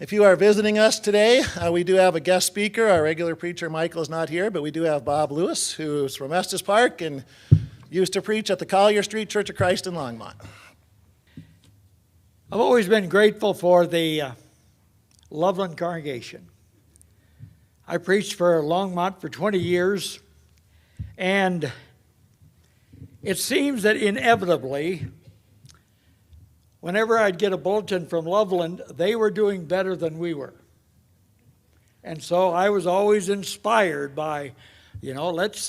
If you are visiting us today, we do have a guest speaker. Our regular preacher, Michael, is not here, but we do have Bob Lewis, who's from Estes Park and used to preach at the Collier Street Church of Christ in Longmont. I've always been grateful for the Loveland congregation. I preached for Longmont for 20 years, and it seems that inevitably, whenever I'd get a bulletin from Loveland, they were doing better than we were. And so I was always inspired by, let's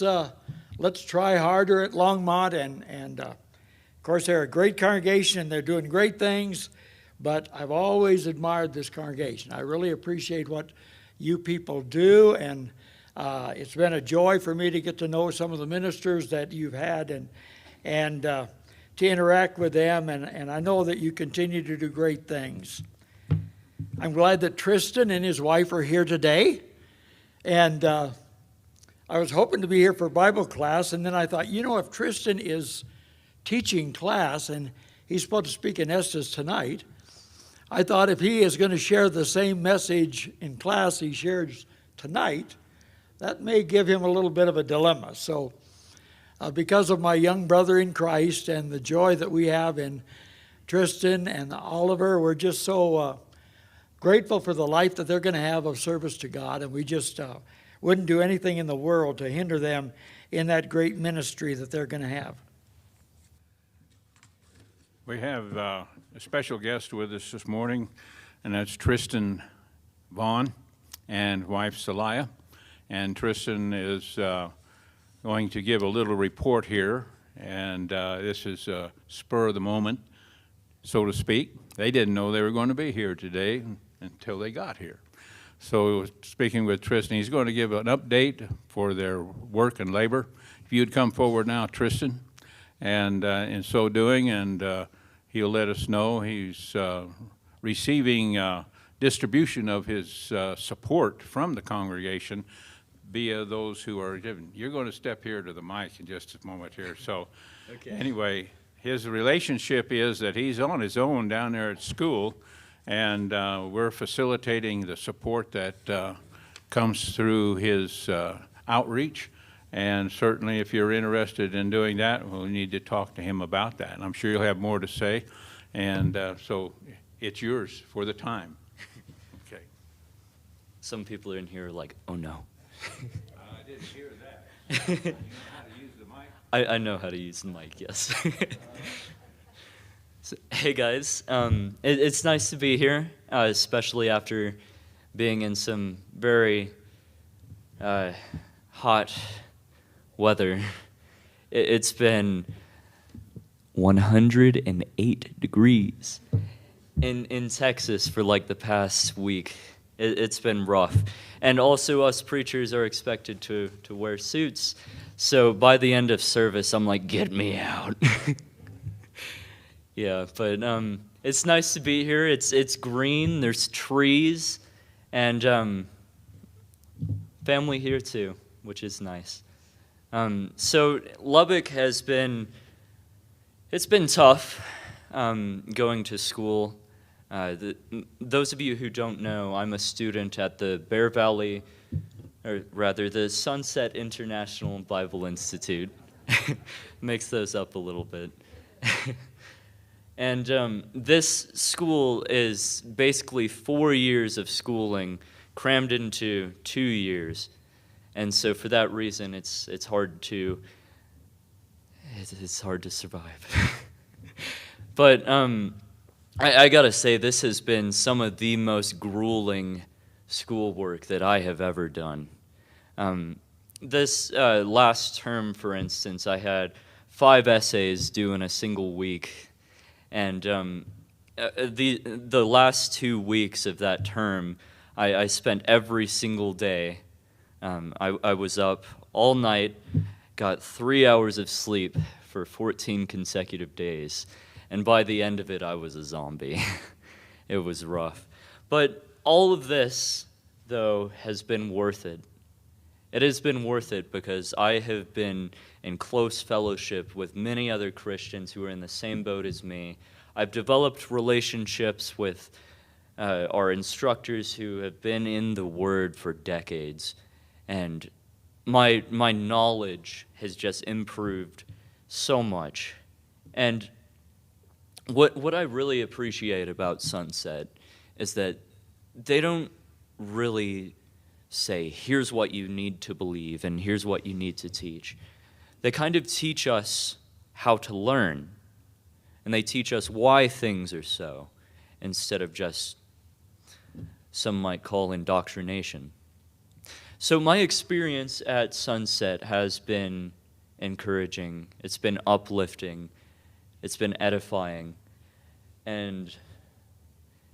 try harder at Longmont. And of course, they're a great congregation and they're doing great things, but I've always admired this congregation. I really appreciate what you people do, and it's been a joy for me to get to know some of the ministers that you've had and to interact with them, and I know that you continue to do great things. I'm glad that Tristian and his wife are here today, and I was hoping to be here for Bible class, and then I thought, if Tristian is teaching class, and he's supposed to speak in Estes tonight, I thought if he is going to share the same message in class he shares tonight, that may give him a little bit of a dilemma. So because of my young brother in Christ and the joy that we have in Tristian and Oliver, we're just so grateful for the life that they're going to have of service to God, and we just wouldn't do anything in the world to hinder them in that great ministry that they're going to have. We have a special guest with us this morning, and that's Tristian Vaughn and wife Celia. And Tristian is going to give a little report here, and this is a spur of the moment, so to speak. They didn't know they were going to be here today until they got here. So speaking with Tristian, he's going to give an update for their work and labor. If you'd come forward now, Tristian, and in so doing, and he'll let us know he's receiving distribution of his support from the congregation via those who are given. You're going to step here to the mic in just a moment here. So okay. Anyway, his relationship is that he's on his own down there at school, and we're facilitating the support that comes through his outreach. And certainly if you're interested in doing that, we'll need to talk to him about that. And I'm sure you'll have more to say. And so it's yours for the time. Okay. Some people in here are like, oh no. I didn't hear that. You know how to use the mic? I know how to use the mic, yes. So, hey guys, it's nice to be here, especially after being in some very hot weather. It's been 108 degrees in Texas for like the past week. It's been rough. And also us preachers are expected to wear suits. So by the end of service, I'm like, get me out. Yeah, but it's nice to be here. It's green, there's trees, and family here too, which is nice. So Lubbock has been, it's been tough going to school. Those of you who don't know, I'm a student at the Bear Valley, or rather the Sunset International Bible Institute. Mix those up a little bit. And this school is basically 4 years of schooling crammed into 2 years. And so for that reason, it's hard to survive. But I gotta say, this has been some of the most grueling schoolwork that I have ever done. This last term, for instance, I had 5 essays due in a single week. And the last 2 weeks of that term, I spent every single day. I was up all night, got 3 hours of sleep for 14 consecutive days. And by the end of it, I was a zombie. It was rough. But all of this, though, has been worth it. It has been worth it because I have been in close fellowship with many other Christians who are in the same boat as me. I've developed relationships with are instructors who have been in the Word for decades, and my knowledge has just improved so much. And what I really appreciate about Sunset is that they don't really say, here's what you need to believe and here's what you need to teach. They kind of teach us how to learn, and they teach us why things are so, instead of just, some might call, indoctrination. So my experience at Sunset has been encouraging, it's been uplifting, it's been edifying, and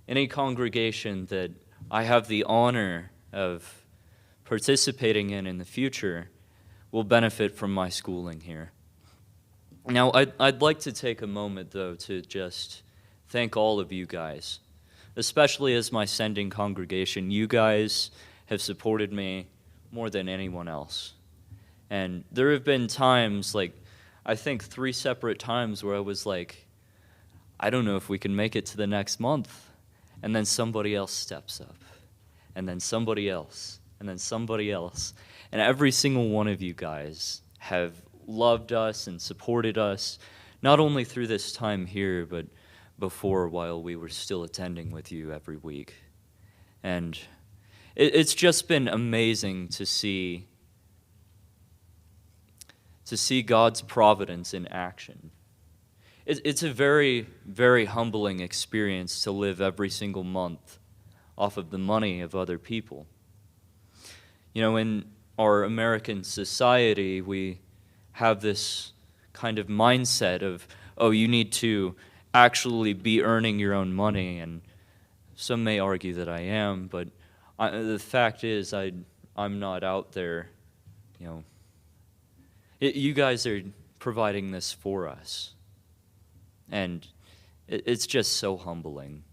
any congregation that I have the honor of participating in the future will benefit from my schooling here. Now, I'd like to take a moment, though, to just thank all of you guys, especially as my sending congregation. You guys have supported me more than anyone else. And there have been times, like, I think 3 separate times where I was like, I don't know if we can make it to the next month. And then somebody else steps up. And then somebody else. And then somebody else. And every single one of you guys have loved us and supported us, not only through this time here, but before, while we were still attending with you every week. And it's just been amazing to see God's providence in action. It's a very, very humbling experience to live every single month off of the money of other people. You know, in our American society, we have this kind of mindset of, oh, you need to actually be earning your own money, and some may argue that I am, but the fact is I'm not out there, you know. You guys are providing this for us, and it's just so humbling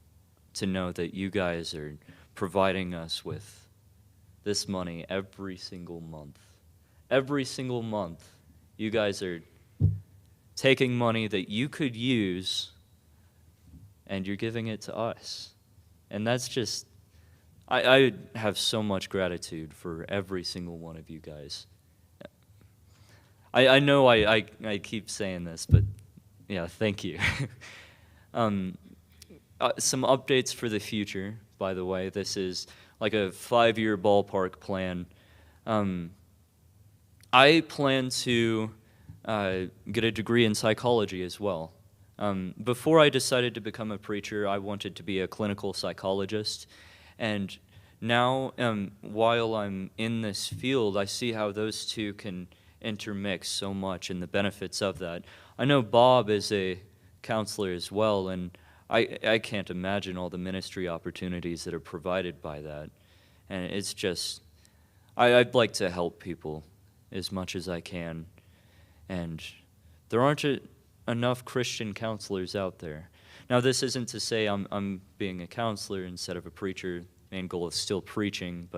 to know that you guys are providing us with this money every single month. Every single month, you guys are taking money that you could use and you're giving it to us. And that's just, I have so much gratitude for every single one of you guys. I know I keep saying this, but yeah, thank you. Some updates for the future, by the way. This is like a 5-year ballpark plan. I plan to get a degree in psychology as well. Before I decided to become a preacher, I wanted to be a clinical psychologist. And now, while I'm in this field, I see how those two can intermix so much and the benefits of that. I know Bob is a counselor as well, and I can't imagine all the ministry opportunities that are provided by that. And it's just, I'd like to help people as much as I can. And there aren't enough Christian counselors out there. Now, this isn't to say I'm being a counselor instead of a preacher. Main goal is still preaching.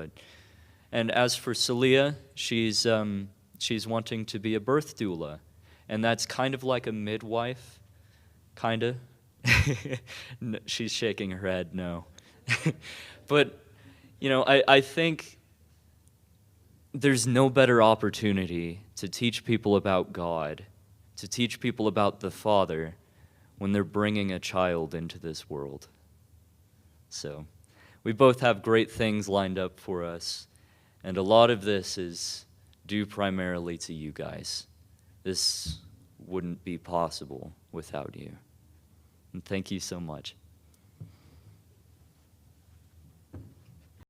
And as for Celia, she's wanting to be a birth doula. And that's kind of like a midwife, kind of. She's shaking her head, no. But, you know, I think there's no better opportunity to teach people about God, to teach people about the Father, when they're bringing a child into this world. So, we both have great things lined up for us, and a lot of this is due primarily to you guys. This wouldn't be possible without you. And thank you so much.